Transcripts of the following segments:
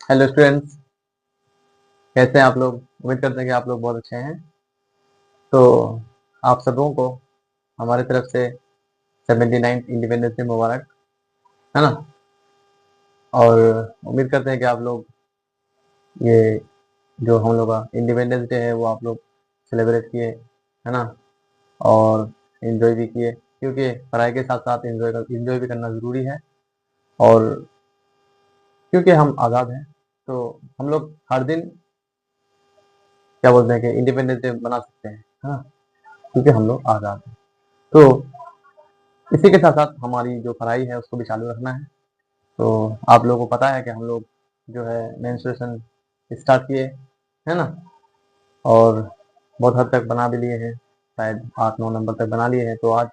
Hello students, कैसे हैं आप लोग। उम्मीद करते हैं कि आप लोग बहुत अच्छे हैं। तो आप सबों को हमारी तरफ से 79 इंडिपेंडेंस डे मुबारक, है ना। और उम्मीद करते हैं कि आप लोग ये जो हम लोग का इंडिपेंडेंस डे है वो आप लोग सेलिब्रेट किए, है ना। और इन्जॉय भी किए, क्योंकि पढ़ाई के साथ साथ इन्जॉय भी करना ज़रूरी है। और क्योंकि हम आज़ाद हैं, तो हम लोग हर दिन क्या बोलते हैं कि इंडिपेंडेंस डे मना सकते हैं, है ना, क्योंकि हम लोग आज़ाद हैं। तो इसी के साथ साथ हमारी जो पढ़ाई है उसको भी चालू रखना है। तो आप लोगों को पता है कि हम लोग जो है मेंस्ट्रुएशन स्टार्ट किए, है ना। और बहुत हद तक बना भी लिए हैं, शायद 8-9 नंबर तक बना लिए हैं। तो आज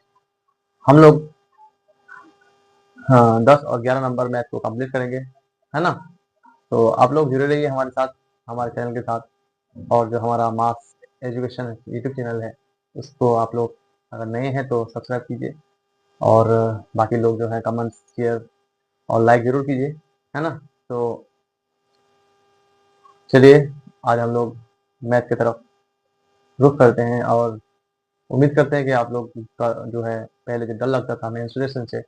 हम लोग हाँ 10 और 11 नंबर मैथ को कंप्लीट करेंगे, है ना। तो आप लोग जुड़े रहिए हमारे साथ, हमारे चैनल के साथ। और जो हमारा मास एजुकेशन यूट्यूब चैनल है उसको आप लोग अगर नए हैं तो सब्सक्राइब कीजिए। और बाकी लोग जो है कमेंट्स, शेयर और लाइक ज़रूर कीजिए, है ना। तो चलिए आज हम लोग मैथ की तरफ रुख करते हैं। और उम्मीद करते हैं कि आप लोग का जो है पहले जो डर लगता था मेंस्ट्रुएशन से,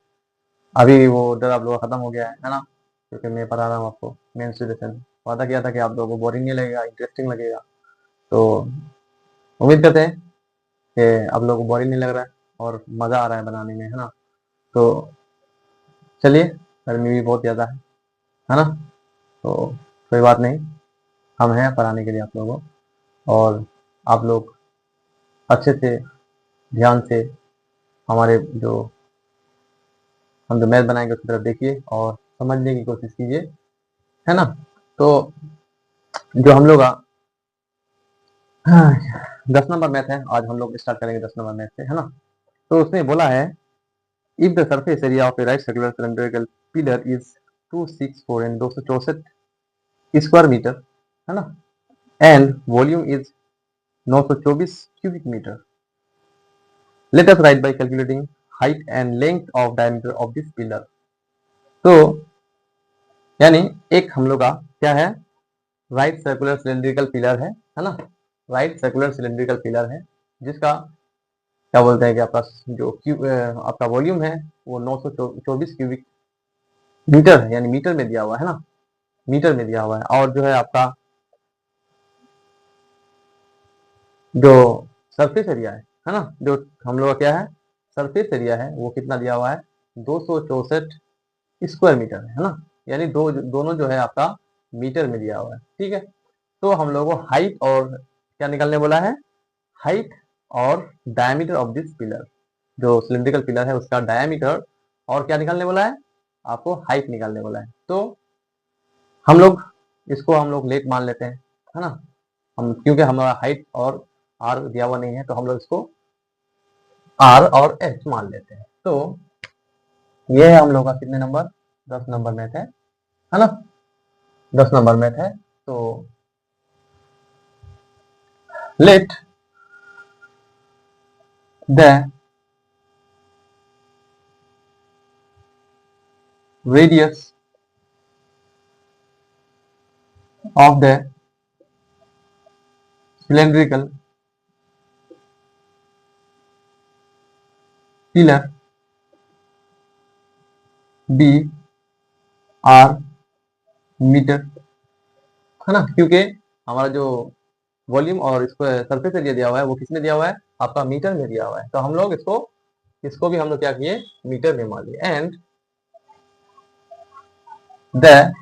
अभी वो डर आप लोगों का खत्म हो गया है ना। क्योंकि मैं पढ़ा रहा हूँ आपको मेंस्ट्रुएशन। वादा किया था कि आप लोगों को बोरिंग नहीं लगेगा, इंटरेस्टिंग लगेगा। तो उम्मीद करते हैं कि आप लोगों को बोरिंग नहीं लग रहा है और मज़ा आ रहा है बनाने में, है ना। तो चलिए, गर्मी भी बहुत ज़्यादा है ना। तो कोई बात नहीं, हम हैं पढ़ाने के लिए आप लोगों को। और आप लोग अच्छे से ध्यान से हमारे जो हम जो मैथ बनाएंगे उसकी तरफ देखिए और समझने की कोशिश कीजिए, है ना। तो जो हम लोग का 10 नंबर मैथ है, आज हम लोग स्टार्ट करेंगे 10 नंबर मैथ से, है ना। तो उसने बोला है, if the surface area of a right circular cylindrical pillar is 264 and 264 square metre, है ना, and volume is 924 cubic metre, let us write by calculating height and length of diameter of this pillar. तो यानी एक हम लोग का क्या है, राइट सर्कुलर सिलेंड्रिकल पिलर है ना। राइट सर्कुलर सिलेंड्रिकल पिलर है जिसका क्या बोलते हैं कि आपका जो आपका वॉल्यूम है वो 924 क्यूबिक मीटर है, यानी मीटर में दिया हुआ है ना, मीटर में दिया हुआ है। और जो है आपका जो सरफेस एरिया है ना, जो हम लोग का क्या है सरफेस एरिया है, वो कितना दिया हुआ है, 264 स्क्वायर मीटर है ना। यानी दोनों जो है आपका मीटर में दिया हुआ है, ठीक है। तो हम लोग को हाइट और क्या निकालने बोला है, हाइट और डायमीटर ऑफ दिस पिलर, जो सिलिंड्रिकल पिलर है उसका डायमीटर, और क्या निकालने बोला है, आपको हाइट निकालने बोला है। तो हम लोग इसको हम लोग लेट मान लेते हैं, है ना। हम क्योंकि हमारा हाइट और आर दिया हुआ नहीं है तो हम लोग इसको आर और एच मान लेते हैं। तो ये है हम लोग का कितने नंबर, 10 नंबर मैथ है ना, 10 नंबर मैथ है। तो let the radius of the cylindrical pillar be r metre, है ना। क्योंकि हमारा जो वॉल्यूम और इसको सरफेस एरिया दिया हुआ है वो किसमें दिया हुआ है, आपका मीटर में दिया हुआ है। तो हम लोग इसको भी हम लोग क्या किए, मीटर में मान लिए। एंड द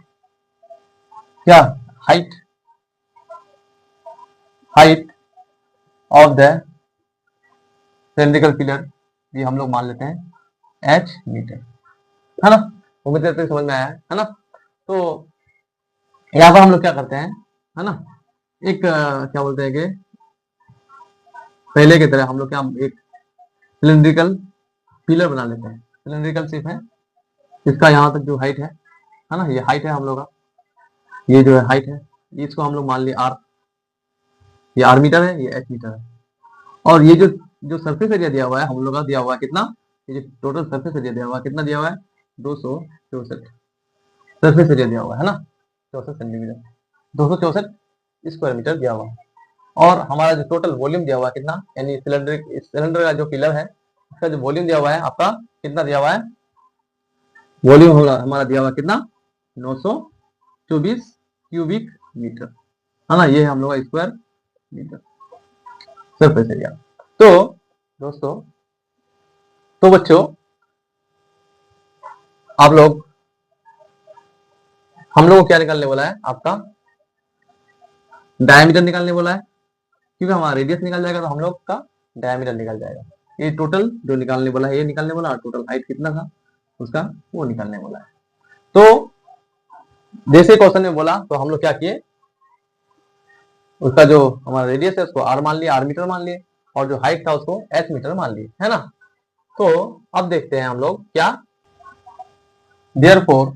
क्या height, height of the cylindrical pillar भी हम लोग मान लेते हैं h मीटर, है ना। उम्मीद करते हैं समझ में आया है ना। तो यहाँ पर हम लोग क्या करते हैं, है ना, एक क्या बोलते हैं कि पहले की तरह हम लोग क्या एक सिलिंड्रिकल पिलर बना लेते हैं। सिलिंड्रिकल शेप है, इसका यहाँ तक जो हाइट है ना, ये हाइट है हम लोग का, ये जो है हाइट है, इसको हम लोग मान लिए आर, ये आर मीटर है, ये एच मीटर है। और ये जो जो सरफेस एरिया दिया हुआ है हम लोग का, दिया हुआ है कितना, ये जो टोटल सरफेस एरिया दिया हुआ है कितना दिया हुआ है, 264 सरफेस एरिया दिया हुआ है ना। 264 सेंटीमीटर, 264 स्क्वायर मीटर दिया हुआ है। और हमारा जो टोटल वॉल्यूम दिया हुआ है कितना, यानी सिलेंडर का जो पिलर है उसका जो वॉल्यूम दिया हुआ है आपका कितना दिया हुआ है, वॉल्यूम हमारा दिया हुआ है कितना, 924 क्यूबिक मीटर, है ना। ये हम लोग का स्क्वायर मीटर सरफेस एरिया। तो दोस्तों, तो बच्चों आप लोग, हम लोग को क्या निकालने बोला है, आपका डायमीटर निकालने बोला है, क्योंकि हमारा रेडियस निकल जाएगा तो हम लोग का डायमीटर निकल जाएगा। ये टोटल जो निकालने बोला है ये निकालने बोला, और टोटल हाइट कितना था उसका वो निकालने बोला है। तो जैसे क्वेश्चन में बोला तो हम लोग क्या किए, उसका जो हमारा रेडियस है उसको आर मान लिया, आर मीटर मान लिए, और जो हाइट था उसको एच मीटर मान लिए, है ना। तो अब देखते हैं हम लोग क्या, therefore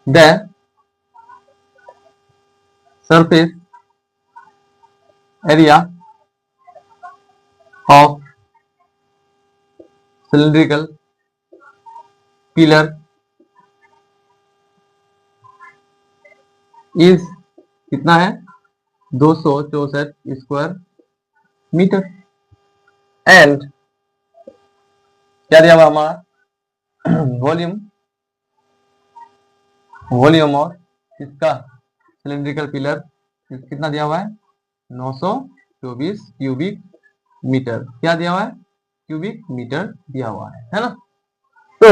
the surface area of cylindrical pillar is कितना है, 264 स्क्वायर मीटर। एंड क्या दिया हुआ हमारा वॉल्यूम, वॉल्यूम और इसका सिलिंड्रिकल पिलर कितना दिया हुआ है, 924 क्यूबिक मीटर। क्या दिया हुआ है, क्यूबिक मीटर दिया हुआ है ना। तो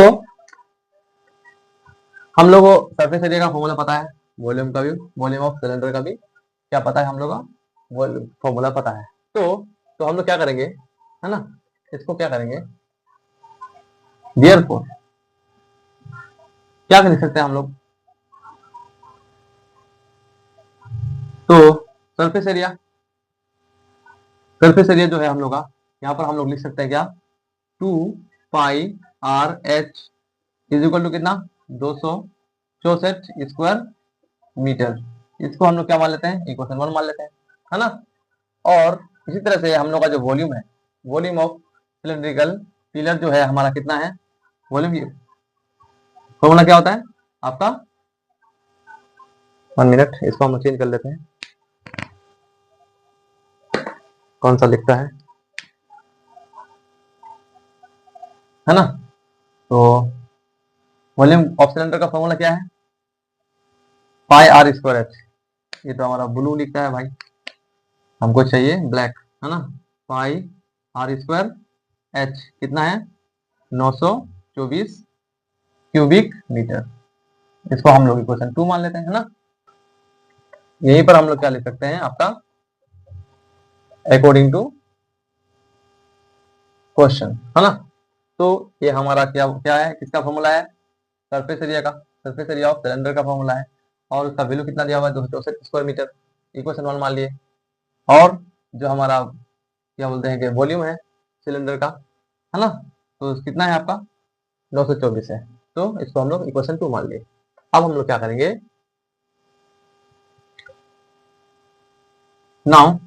हम लोग को सरफेस एरिया का फॉर्मूला पता है, वॉल्यूम का भी, वॉल्यूम ऑफ सिलेंडर का भी क्या पता है हम लोग का, फॉर्मूला पता है। तो हम लोग क्या करेंगे, है ना, इसको क्या करेंगे, देयरफॉर क्या कर सकते हैं हम लोग, तो सरफेस एरिया, सरफेस एरिया जो है हम लोग का, यहाँ पर हम लोग लिख सकते हैं क्या, 2πr/h इज इक्वल टू कितना, 264 स्क्वायर मीटर। इसको हम लोग क्या मान लेते हैं, इक्वेशन 1 मान लेते हैं, है ना। और इसी तरह से हम लोग का जो वॉल्यूम है, वॉल्यूम ऑफ सिलिंड्रिकल पिलर जो है हमारा कितना है, वॉल्यूम, फॉर्मूला क्या होता है आपका, 1 मिनट, इसको हम चेंज कर लेते हैं, कौन सा लिखता है ना। तो वॉल्यूम ऑफ सिलेंडर का फॉर्मूला क्या है, πr²h। ये तो हमारा ब्लू लिखता है भाई, हमको चाहिए ब्लैक, है ना। πr²h कितना है, 924 क्यूबिक मीटर। इसको हम लोग इक्वेशन 2 मान लेते हैं, है ना। यहीं पर हम लोग क्या लिख सकते हैं आपका, अकॉर्डिंग टू क्वेश्चन, है ना। तो ये हमारा क्या क्या है, किसका फॉर्मूला है, सरफेस एरिया का, सरफेस एरिया ऑफ सिलेंडर का फॉर्मूला है, और उसका वैल्यू कितना दिया हुआ है, 264 स्क्वायर मीटर, इक्वेशन 1 मान लिए। और जो हमारा क्या बोलते हैं कि वॉल्यूम है सिलेंडर का, है ना, तो कितना है आपका, 924 है, तो इसको हम लोग इक्वेशन 2 मान लिए। अब हम लोग क्या करेंगे, नाउ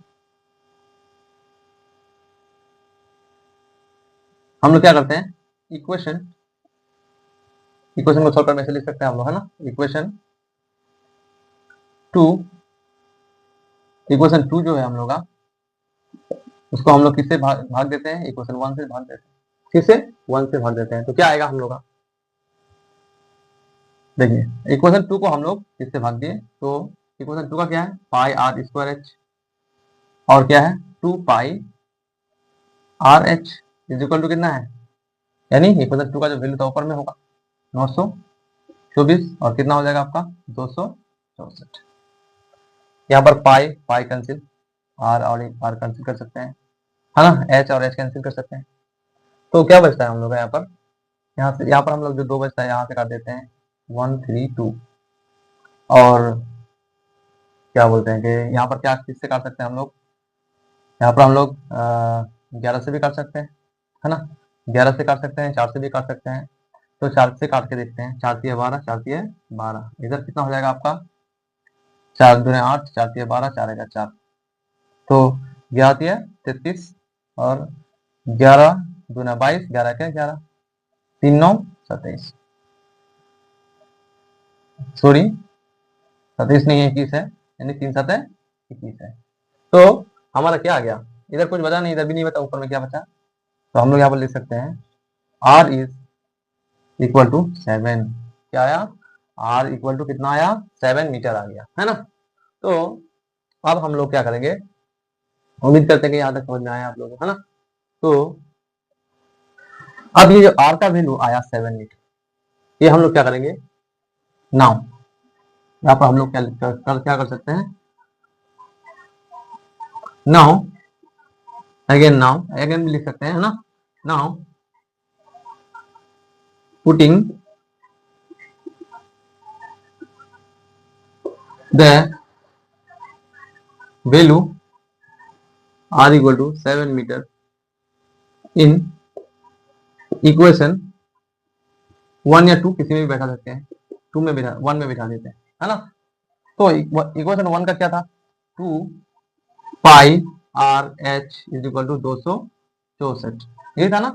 हम लोग क्या करते हैं, इक्वेशन इक्वेशन को सॉल्व करने से लिख सकते हैं हम लोग, है ना। टू इक्वेशन 2 जो है हम लोग का, उसको हम लोग किससे भाग देते हैं, इक्वेशन 1 से भाग देते हैं, किससे, 1 से भाग देते हैं, तो क्या आएगा हम लोग का, देखिए इक्वेशन 2 को हम लोग किससे भाग दिए, तो इक्वेशन 2 का क्या है, πr²h, और क्या है, 2πr/h इज इक्वल टू कितना है, यानी इक्वेशन 2 का जो वैल्यू था ऊपर में होगा 924, और कितना हो जाएगा आपका 264। यहाँ पर पाई पाई कैंसिल, आर और आर कैंसिल कर सकते हैं, है ना, एच और एच कैंसिल कर सकते हैं, तो क्या बचता है हम लोग का यहाँ पर, यहाँ पर हम लोग जो 2 बचता है यहाँ से काट देते हैं 1 3 2, और क्या बोलते हैं कि यहाँ पर क्या किससे काट सकते हैं हम लोग, यहाँ पर हम लोग 11 से भी काट सकते हैं, है ना, 11 से काट सकते हैं, 4 से भी काट सकते हैं। तो 4 से काट के देखते हैं, 4 3 12, 4 3 12, इधर कितना हो जाएगा आपका, 4 दूने 8, 4 3 12, 4 1 4, तो 11 33, और 11 दूना 22, 11 के 11, 3 9 27, सॉरी 37 नहीं है, 21 है, यानी 3×7 = 21 है। तो हमारा क्या आ गया, इधर कुछ बचा नहीं, इधर भी नहीं बचा, ऊपर में क्या बचा, तो हम लोग यहाँ पर लिख सकते हैं R इज इक्वल टू 7। क्या आया, R इक्वल टू कितना आया, 7 मीटर आ गया, है ना। तो अब हम लोग क्या करेंगे, उम्मीद करते हैं कि यहाँ तक समझ में आया आप लोगों को, है ना। तो अब ये जो R का वैल्यू आया 7 मीटर, ये हम लोग क्या करेंगे, नाउ यहाँ पर हम लोग क्या कर सकते हैं, नाउ अगेन भी लिख सकते हैं, है ना। Now putting the value R equal to 7 metre in equation 1 या 2, किसी में भी बैठा सकते हैं, 2 में बैठा, 1 में बैठा देते हैं, है ना। तो इक्वेशन 1 का क्या था, 2 pi r h is equal to 264, यही था ना।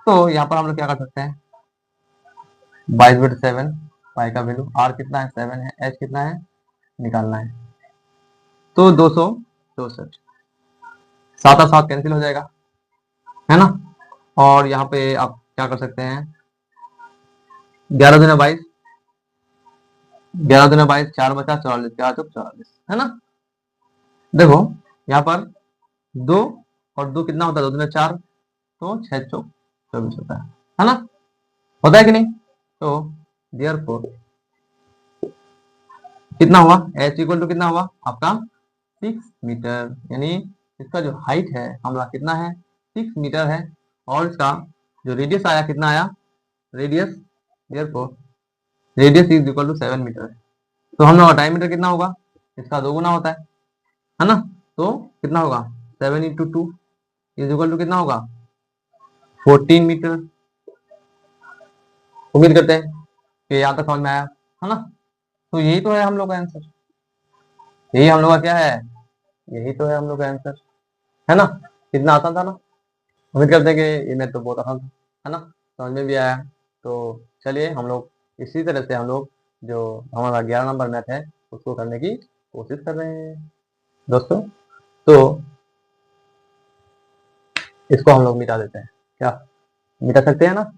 तो यहाँ पर हम लोग क्या कर सकते हैं, 22/7, पाई का वैल्यू, आर कितना है 7 है, एच कितना है निकालना है, तो 264, 7 और 7 कैंसिल हो जाएगा, है ना। और यहाँ पे आप क्या कर सकते हैं, 11 दूना 22, 11 दूना 22, 4 बचा 44, 4 चौक 44, है ना। देखो यहाँ पर 2 और 2 कितना होता है, 2 दूना 4, तो 6 चौक 24 होता है ना, होता है कि नहीं। तो देयरफॉर कितना हुआ, एच इक्वल टू कितना हुआ आपका 6 मीटर, यानी इसका जो हाइट है हमारा कितना है 6 मीटर है, और इसका जो रेडियस आया कितना आया, radius, therefore radius is equal to 7 metre. तो हम लोग डायमीटर कितना होगा, इसका 2 गुना होता है ना। तो कितना होगा 7 × 2 इज इक्वल टू कितना होगा 14 मीटर। उम्मीद करते हैं कि यहाँ तक समझ में आया, है ना। तो यही तो है हम लोग का आंसर, यही हम लोग का क्या है, यही तो है हम लोग का आंसर, है ना। कितना आसान था ना। उम्मीद करते हैं कि ये मैथ तो बहुत आसान था, है ना, समझ में भी आया। तो चलिए हम लोग इसी तरह से हम लोग जो हमारा 11 नंबर मैथ है उसको करने की कोशिश कर रहे हैं दोस्तों। तो इसको हम लोग मिटा देते हैं, क्या मिटा सकते हैं ना,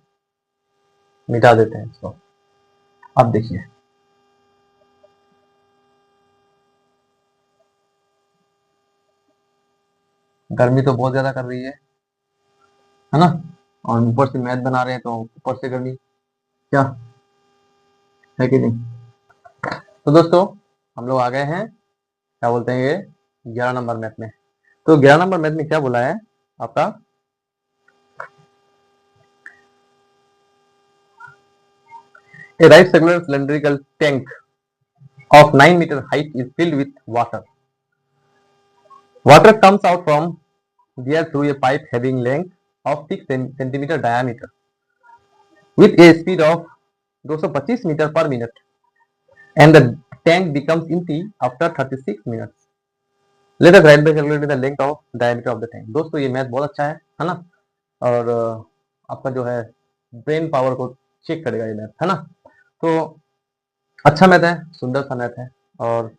मिटा देते हैं इसको। अब देखिए गर्मी तो बहुत ज्यादा कर रही है ना, और ऊपर से मैथ बना रहे हैं तो ऊपर से गर्मी, क्या है कि नहीं। तो दोस्तों हम लोग आ गए हैं, क्या बोलते हैं ये 11 नंबर मैथ में। तो 11 नंबर मैथ में क्या बोला है आपका, a right circular cylindrical tank of 9 meter height is filled with water. Water comes out from there through a pipe having length of 6 centimeter diameter with a speed of 225 meter per minute, and the tank becomes empty after 36 minutes. Let us write by calculating the length of diameter of the tank. दोस्तों ये math बहुत अच्छा है ना, और आपका जो है ब्रेन पावर को चेक करेगा ये मैथ, है ना। तो अच्छा मैथ है, सुंदर सा मैथ है, और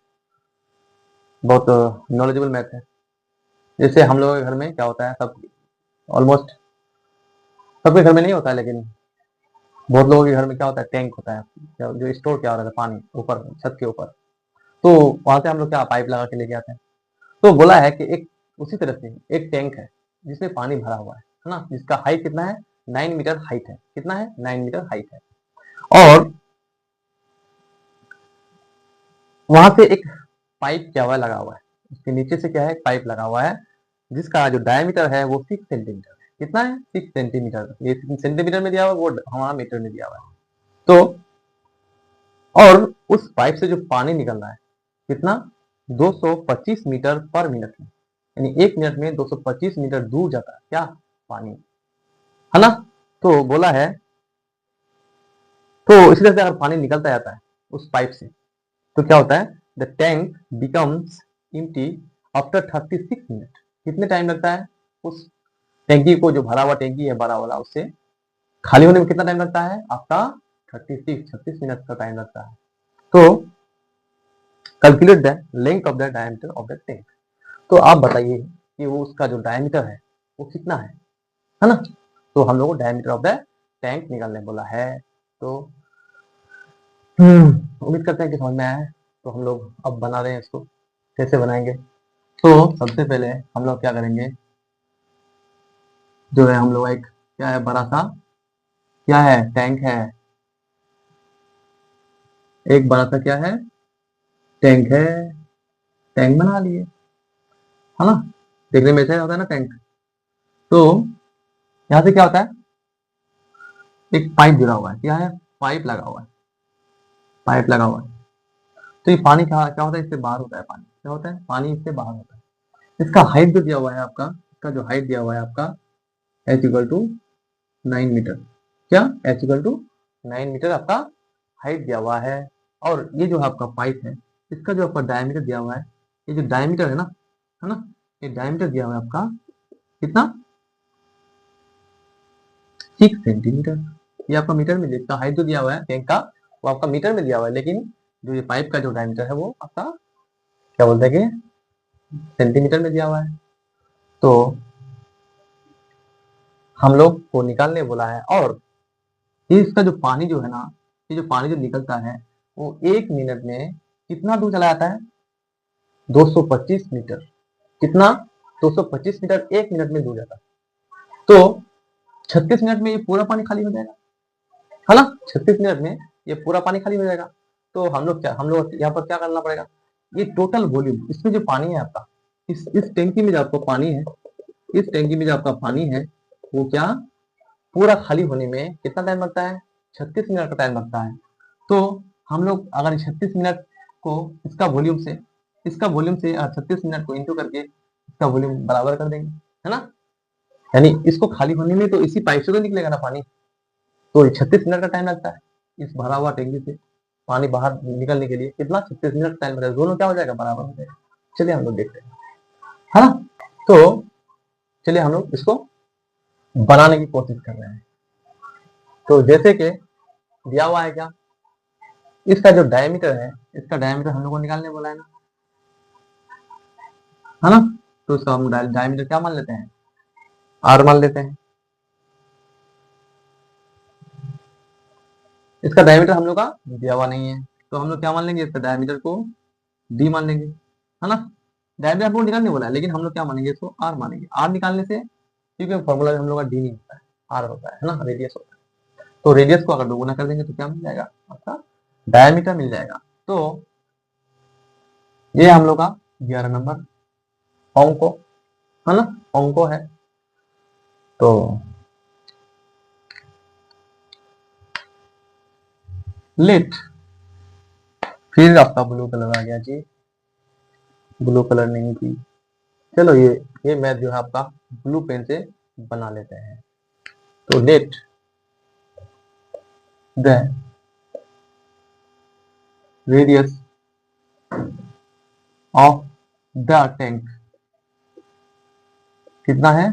बहुत नॉलेजेबल मैथ है। जैसे हम लोगों के घर में क्या होता है, सब ऑलमोस्ट सबके घर में नहीं होता है, लेकिन बहुत लोगों के घर में क्या होता है, टैंक होता है जो स्टोर क्या हो रहा है पानी ऊपर छत के ऊपर, तो वहां से हम लोग क्या पाइप लगा के लेके आते हैं। तो बोला है कि एक उसी तरह से एक टैंक है जिसमें पानी भरा हुआ है ना, जिसका हाइट कितना है 9 मीटर हाइट है, कितना है 9 मीटर हाइट है, और वहां से एक पाइप क्या हुआ लगा हुआ है, उसके नीचे से क्या है पाइप लगा हुआ है, जिसका जो डायमीटर है वो 6 सेंटीमीटर है, कितना है 6 सेंटीमीटर, ये सेंटीमीटर में दिया हुआ है, वो हमारा मीटर में दिया हुआ है। तो और उस पाइप से जो पानी निकल रहा है कितना 225 मीटर पर मिनट में, यानी 1 मिनट में 225 मीटर दूर जाता है क्या पानी, है ना। तो बोला है, तो इसी तरह से अगर पानी निकलता जाता है उस पाइप से तो क्या होता है, the tank becomes empty after 36 minute. कितने टाइम लगता है उस टैंकी को, जो भरा हुआ टैंकी है बड़ा वाला, उससे खाली होने में कितना टाइम लगता है आपका 36 मिनट का टाइम लगता है। तो calculate the length of the diameter of the tank. तो आप बताइए कि वो उसका जो डायमीटर है वो कितना है ना। तो हम लोग को डायमीटर ऑफ द टैंक निकालने बोला है। तो उम्मीद करते हैं कि समझ में आया है। तो हम लोग अब बना रहे हैं इसको, कैसे बनाएंगे। तो सबसे पहले हम लोग क्या करेंगे, जो है हम लोग एक क्या है, बड़ा सा क्या है, टैंक है, एक बड़ा सा क्या है, टैंक है। टैंक बना लिए, है ना, देखने में ऐसा होता है ना टैंक। तो यहाँ से क्या होता है, एक पाइप जुड़ा हुआ है, क्या है, पाइप लगा हुआ है, पाइप लगा हुआ है। तो ये पानी क्या क्या होता है, इससे बाहर होता है पानी, क्या होता है, पानी इससे बाहर होता है। इसका हाइट जो दिया हुआ है आपका, इसका जो हाइट दिया हुआ है आपका h इक्वल टू 9 मीटर, क्या h इक्वल टू 9 मीटर आपका हाइट दिया हुआ है। और ये जो आपका पाइप है, इसका जो आपका डायमीटर दिया हुआ है, ये जो डायमीटर है ना, ये डायमीटर दिया हुआ है आपका कितना, 6 सेंटीमीटर। ये आपका मीटर में, इसका हाइट जो दिया हुआ है टैंक का वो आपका मीटर में दिया हुआ है, लेकिन जो ये पाइप का जो डायमीटर है वो आपका क्या बोलते हैं कि सेंटीमीटर में दिया हुआ है। तो हम लोग को निकालने बोला है। और ये इसका जो पानी जो है ना, ये जो पानी जो निकलता है वो 1 मिनट में कितना दूर चला जाता है, 225 मीटर। कितना, 225 मीटर 1 मिनट में दूर जाता है। तो 36 मिनट में ये पूरा पानी खाली हो जाएगा, है ना, 36 मिनट में ये पूरा पानी खाली हो जाएगा। तो हम लोग यहाँ पर क्या करना पड़ेगा, ये टोटल वॉल्यूम, इसमें जो पानी है आपका, इस टैंकी में जो आपको पानी है, इस टैंकी में जो आपका पानी है वो क्या पूरा खाली होने में कितना टाइम लगता है, 36 मिनट का टाइम लगता है। तो हम लोग अगर 36 मिनट को इसका वॉल्यूम से 36 मिनट को इंटू करके इसका वॉल्यूम बराबर कर देंगे, है ना। यानी इसको खाली होने में तो इसी पाइप से तो निकलेगा ना पानी, तो 36 मिनट का टाइम लगता है इस भरा हुआ टैंकी से पानी बाहर निकलने के लिए, कितना 36 मिनट टाइम लगेगा, दोनों क्या हो जाएगा, बराबर हो जाएगा। चलिए हम लोग देखते हैं, है ना। तो चलिए हम लोग इसको बनाने की कोशिश कर रहे हैं। तो जैसे कि दिया हुआ है क्या, इसका जो डायमीटर है, इसका डायमीटर हम लोग को निकालने बोला है ना। तो इसका हम डायमीटर क्या मान लेते हैं, आर मान लेते हैं। इसका डायमीटर हम लोग का दिया हुआ नहीं है, तो हम लोग क्या मान लेंगे, इसका डायमीटर को डी मान लेंगे, है ना। डायमीटर हम लोग निकालने बोला है, लेकिन हम लोग क्या मानेंगे, इसको आर मानेंगे। आर निकालने से, क्योंकि फॉर्मूला हम लोग का डी नहीं होता है, आर होता है ना, रेडियस होता है। तो रेडियस को अगर दोगुना कर देंगे तो क्या मिल जाएगा, आपका डायमीटर मिल जाएगा। तो ये हम लोग का 11 नंबर अंको, है ना, अंको है। तो लेट, फिर आपका ब्लू कलर आ गया जी, ब्लू कलर नहीं थी। चलो ये मैथ जो है आपका ब्लू पेन से बना लेते हैं। तो let the radius of the tank कितना है,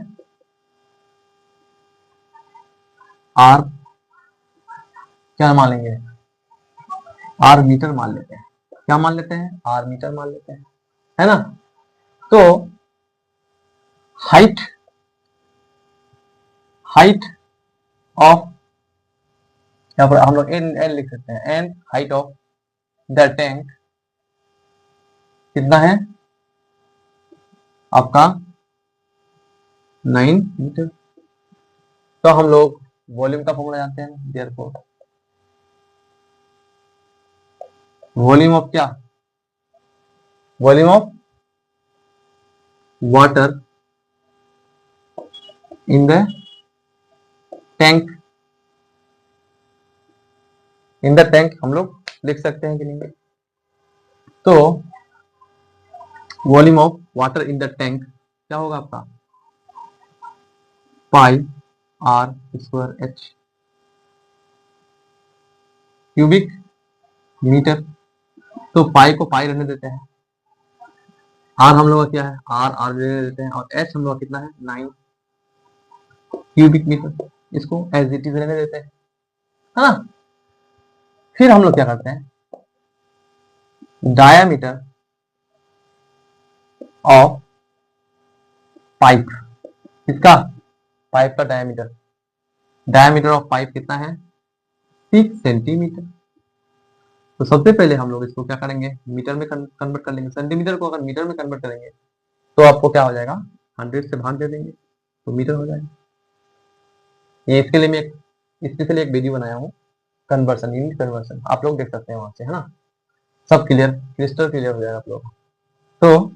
आर क्या मान लेंगे, आर मीटर मान लेते हैं, क्या मान लेते हैं, आर मीटर मान लेते हैं, है ना। तो हाइट, हाइट ऑफ, यहाँ पर हम लोग एन एन लिख सकते हैं, and height of the tank कितना है आपका 9 मीटर। तो हम लोग वॉल्यूम का फॉर्मूला जानते हैं, देयरफॉर वॉल्यूम ऑफ क्या, volume of water in the tank, in the tank हम लोग लिख सकते हैं कि नहीं। तो volume of water in the tank क्या होगा आपका, pi r square h cubic metre. तो पाई को पाई रहने देते हैं, आर हम लोग का क्या है, आर आर रहने देते हैं, और एच हम लोग का कितना है 9 क्यूबिक मीटर, इसको एज इट इज रहने देते हैं, है ना। फिर हम लोग क्या करते हैं, डायामीटर ऑफ पाइप, किसका, पाइप का डायामीटर, डायामीटर ऑफ पाइप कितना है 6 सेंटीमीटर। तो सबसे पहले हम लोग इसको क्या करेंगे, मीटर में कन्वर्ट कर लेंगे। सेंटीमीटर को अगर मीटर में कन्वर्ट करेंगे तो आपको क्या हो जाएगा, 100 से भाग दे देंगे तो मीटर हो जाएगा। ये इसके लिए मैं एक स्पेशली एक वीडियो बनाया हूँ, कन्वर्सन, यूनिट कन्वर्सन, आप लोग देख सकते हैं वहां से, है ना। सब क्लियर, क्रिस्टल क्लियर हो जाएगा आप लोग। तो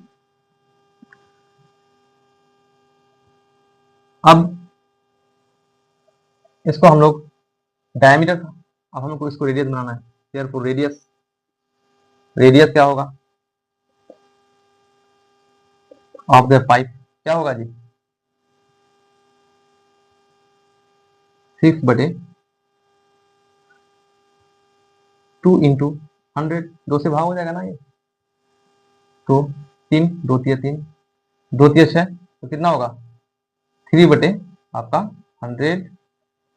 अब इसको हम लोग डायमीटर, अब हम लोग को इसको रेडियस बनाना है, देयरफॉर रेडियस, रेडियस क्या होगा ऑफ द पाइप, क्या होगा जी 6/2 इंटू 100, 2 से भाग हो जाएगा ना ये, तो 3 2 तिया 3 2 तिया 6, तो कितना होगा 3 आपका 100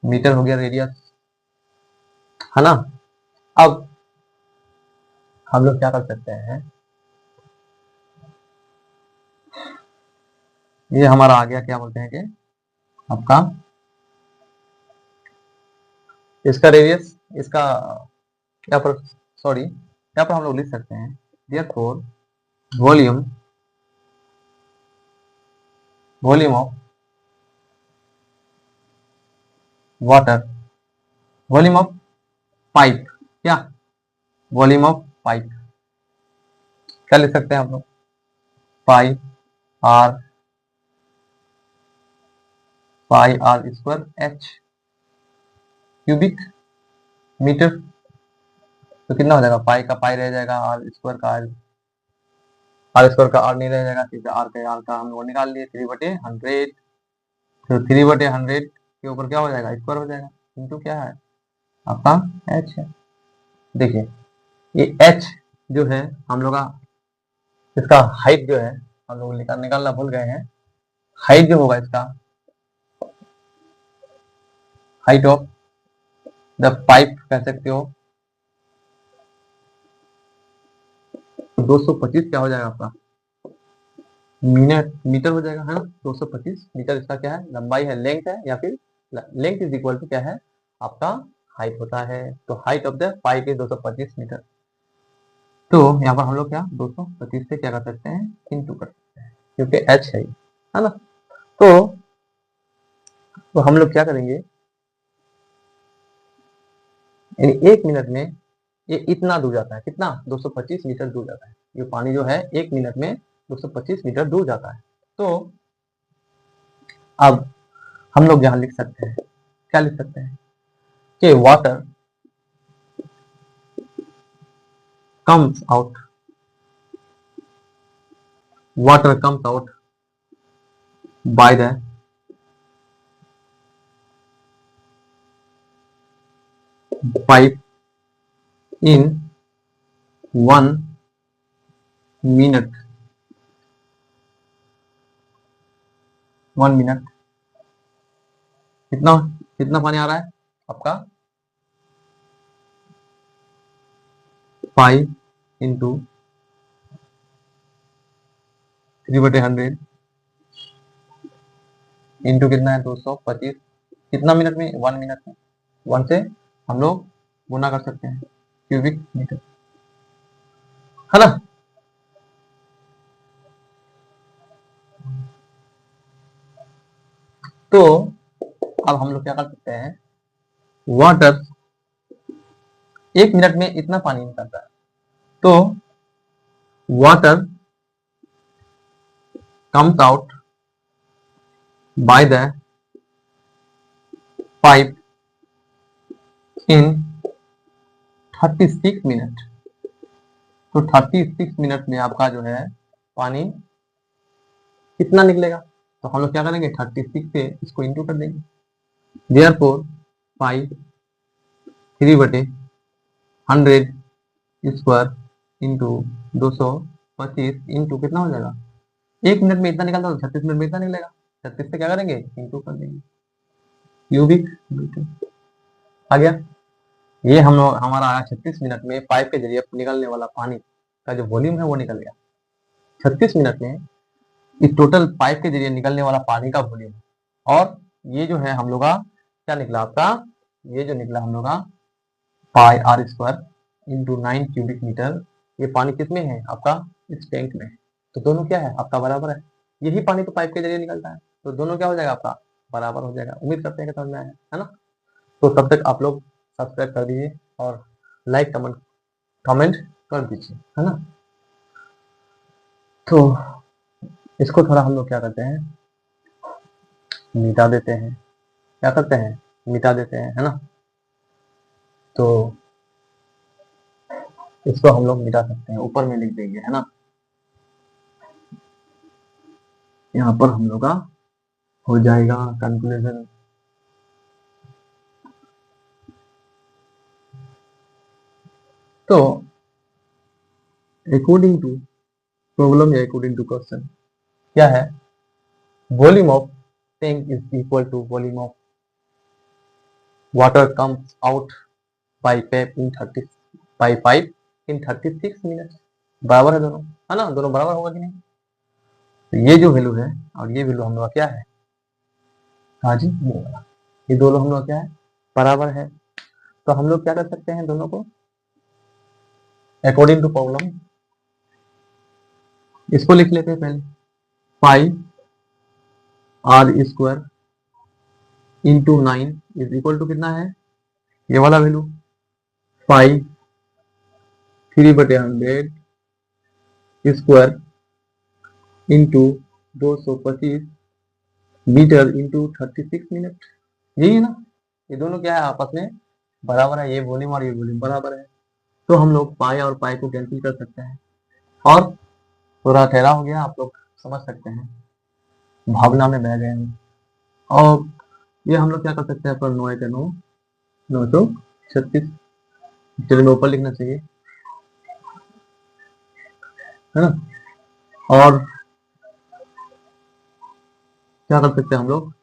मीटर हो गया रेडियस, है ना। अब हम लोग क्या कर सकते हैं, ये हमारा आ गया, क्या बोलते हैं कि आपका इसका रेडियस, इसका यहाँ पर, सॉरी यहाँ पर हम लोग लिख सकते हैं therefore volume, volume of water, volume of pipe, क्या वॉल्यूम ऑफ पाइप, क्या लिख सकते हैं हम लोग, pipe r, pi r square h cubic metre, तो कितना हो जाएगा, पाई का पाई रह जाएगा, आर स्क्वायर का आर स्क्वायर का आर नहीं रह जाएगा, ठीक है, आर का हम लोग निकाल लिए 3/100, तो 3/100 के ऊपर क्या हो जाएगा, स्क्वायर हो जाएगा, इंटू क्या है आपका एच है। देखिए ये एच जो है हम लोग का, इसका हाइट जो है हम लोग निकालना भूल गए हैं, हाइट जो होगा इसका, हाइट ऑफ द पाइप कह सकते हो, 225 क्या हो जाएगा आपका मिनट मीटर हो जाएगा, है ना। 225 मीटर इसका क्या है, लंबाई है, लेंथ है, या फिर लेंथ इज इक्वल टू क्या है आपका हाइट होता है, तो height of the pipe is 225 metre. तो यहाँ पर हम लोग क्या 225 से क्या कर सकते हैं, इंटू कर सकते हैं, क्योंकि एच है ना। तो हम लोग क्या करेंगे, यानी 1 मिनट में ये इतना दूर जाता है, कितना 225 मीटर दूर जाता है, ये पानी जो है 1 मिनट में 225 मीटर दूर जाता है। तो अब हम लोग यहाँ लिख सकते हैं, क्या लिख सकते हैं कि water comes out, water comes out by the pipe in 1 minute, 1 minute, कितना कितना पानी आ रहा है आपका 5 इंटू 3/100 इंटू कितना है 225, कितना मिनट में 1 मिनट में, 1 से हम लोग गुना कर सकते हैं क्यूबिक मीटर, है ना। तो अब हम लोग क्या कर सकते हैं, वाटर 1 मिनट में इतना पानी निकलता है, तो water comes out by the pipe in 36 minute, तो 36 मिनट में आपका जो है पानी कितना निकलेगा, तो हम लोग क्या करेंगे 36 से इसको इंटू कर देंगे, देयरफॉर पाई 3/100 स्क्वायर इंटू 225 इंटू कितना हो जाएगा, 1 मिनट में इतना निकलता तो 36 मिनट में इतना निकलेगा, 36 से क्या करेंगे इंटू कर देंगे क्यूबिक मीटर, आ गया। ये हम लोग हमारा आया 36 मिनट में पाइप के जरिए निकलने वाला पानी का जो वॉल्यूम है वो निकल गया। 36 मिनट में इस टोटल पाइप के जरिए निकलने वाला पानी का वॉल्यूम, और ये जो है हम लोग का क्या निकला आपका, ये जो निकला हम लोग का pi r square into 9 cubic metre, ये पानी किसमें है आपका, इस टैंक में। तो दोनों क्या है आपका बराबर है, यही पानी तो पाइप के जरिए निकलता है, तो दोनों क्या हो जाएगा आपका बराबर हो जाएगा। उम्मीद करते हैं कि समझ में आया है ना। तो तब तक आप लोग सब्सक्राइब कर दीजिए और लाइक कमेंट कर दीजिए, है ना। तो इसको थोड़ा हम लोग क्या करते हैं, मिटा देते हैं, क्या करते हैं, मिटा देते हैं, है ना। तो इसको हम लोग मिटा सकते हैं, ऊपर में लिख देंगे, है ना। यहाँ पर हम लोग का हो जाएगा कंक्लूजन। तो अकॉर्डिंग टू प्रॉब्लम या अकॉर्डिंग टू क्वेश्चन क्या है, volume of tank is equal to volume of water comes out by pipe in 36 minute. बराबर है दोनों, है ना, दोनों बराबर होगा कि नहीं। तो ये जो वैल्यू है और ये वैल्यू हम लोग क्या है, हाँ जी ये दोनों हम लोग क्या है बराबर है। तो हम लोग क्या कर सकते हैं दोनों को अकॉर्डिंग टू प्रॉब्लम, इसको लिख लेते हैं पहले, pi r square into 9 is equal to कितना है, ये वाला value pi 3/100 square into 225 metre into 36 minute, यही है ना। ये दोनों क्या है आपस में बराबर है, ये वॉल्यूम और ये वॉल्यूम बराबर है। तो हम लोग पाई और पाई को कैंसिल कर सकते हैं और पूरा ठहरा हो गया, आप लोग समझ सकते हैं, भावना में बह गए हैं। और ये हम लोग क्या कर सकते हैं, पर 9 के 9 936, चलिए मैं ऊपर लिखना चाहिए, है ना। और क्या कर सकते हैं हम लोग,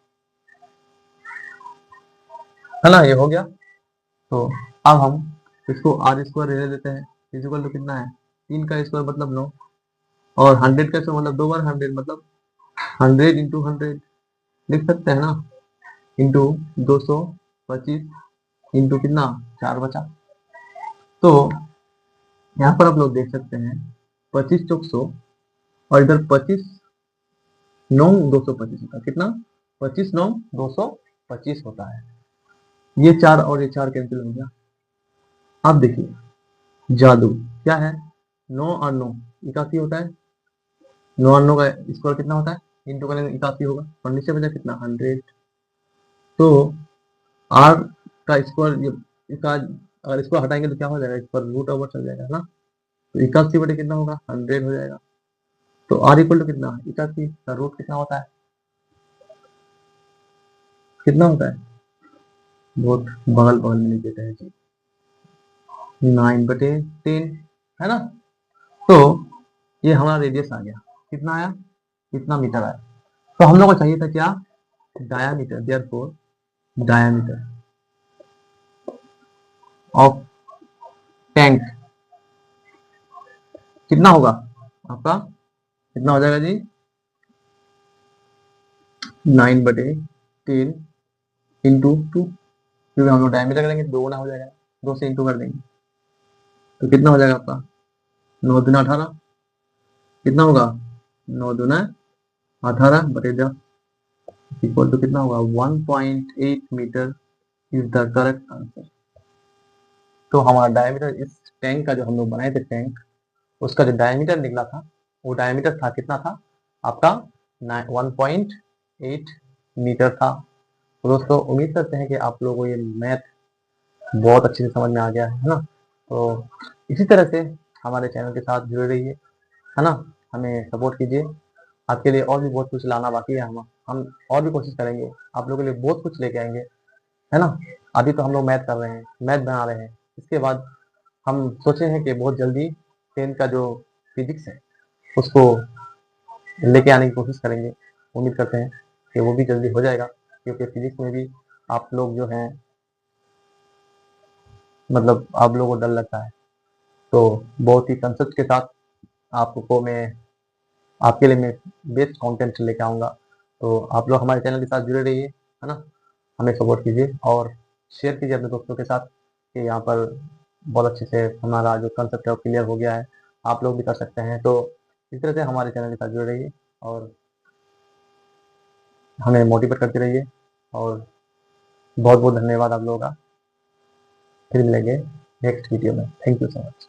है ना, ये हो गया। तो अब हम इसको आर स्क्वायर रहने देते हैं, इक्वल टू कितना है 3 का स्क्वायर मतलब 9, और 100 का स्क्वायर मतलब 2 बार 100 मतलब 100 इंटू 100 लिख सकते हैं ना, इंटू 225 इंटू कितना 4 बचा। तो यहाँ पर आप लोग देख सकते हैं 25 चौक 100 और इधर 25 9 225 होता है, कितना 25 9 225 होता है। ये 4 और ये 4 कैंसिल हो गया। अब देखिए जादू क्या है, 9 और 9 81 होता है, 9 और 9 का स्क्वायर कितना होता है, इंटू करेंगे 81 होगा, और नीचे बचा कितना 100। तो आर का स्क्वायर ये इसका अगर इसको हटाएंगे तो क्या हो जाएगा, इस पर रूट ओवर चल जाएगा ना। तो 81 बटे कितना होगा 100 हो जाएगा। तो आर इक्वल टू कितना 81 का रूट कितना होता है, कितना होता है, बहुत बगल बगल में लिख देते हैं जी, 9/10, है ना। तो ये हमारा रेडियस आ गया, कितना आया, कितना मीटर आया। तो हम लोग को चाहिए था क्या, diameter, therefore diameter of tank कितना होगा आपका, कितना हो जाएगा जी 9/10 इंटू 2, क्योंकि हम लोग डायमीटर करेंगे 2 गुना हो जाएगा, 2 से इंटू कर देंगे तो कितना हो जाएगा आपका 9 दूना 18, कितना होगा 9 दूना 18 बटे 10 इक्वल टू कितना होगा 1.8 metre is the correct answer. तो हमारा डायमीटर इस टैंक का जो हम लोग बनाए थे टैंक, उसका जो डायमीटर निकला था वो डायमीटर था कितना था आपका 1.8 मीटर था। तो दोस्तों उम्मीद करते हैं कि आप लोगों को ये मैथ बहुत अच्छे से समझ में आ गया है ना। तो इसी तरह से हमारे चैनल के साथ जुड़े रहिए, है ना, हमें सपोर्ट कीजिए। आपके लिए और भी बहुत कुछ लाना बाकी है, हम और भी कोशिश करेंगे, आप लोगों के लिए बहुत कुछ लेके आएंगे, है ना। अभी तो हम लोग मैथ कर रहे हैं, मैथ बना रहे हैं, इसके बाद हम सोचे हैं कि बहुत जल्दी 10th का जो फिजिक्स है उसको लेके आने की कोशिश करेंगे। उम्मीद करते हैं कि वो भी जल्दी हो जाएगा, क्योंकि फिजिक्स में भी आप लोग जो हैं मतलब आप लोगों को डर लगता है, तो बहुत ही कंसेप्ट के साथ आपको मैं आपके लिए मैं बेस्ट कंटेंट लेके आऊँगा। तो आप लोग हमारे चैनल के साथ जुड़े रहिए, है ना? हमें सपोर्ट कीजिए और शेयर कीजिए अपने दोस्तों के साथ कि यहाँ पर बहुत अच्छे से हमारा जो कंसेप्ट है वो क्लियर हो गया है। आप लोग भी कर सकते हैं। तो इस तरह से हमारे चैनल के साथ जुड़े रहिए और हमें मोटिवेट करते रहिए और बहुत-बहुत धन्यवाद आप लोगों का। फिर मिलेंगे नेक्स्ट वीडियो में। Thank you so much.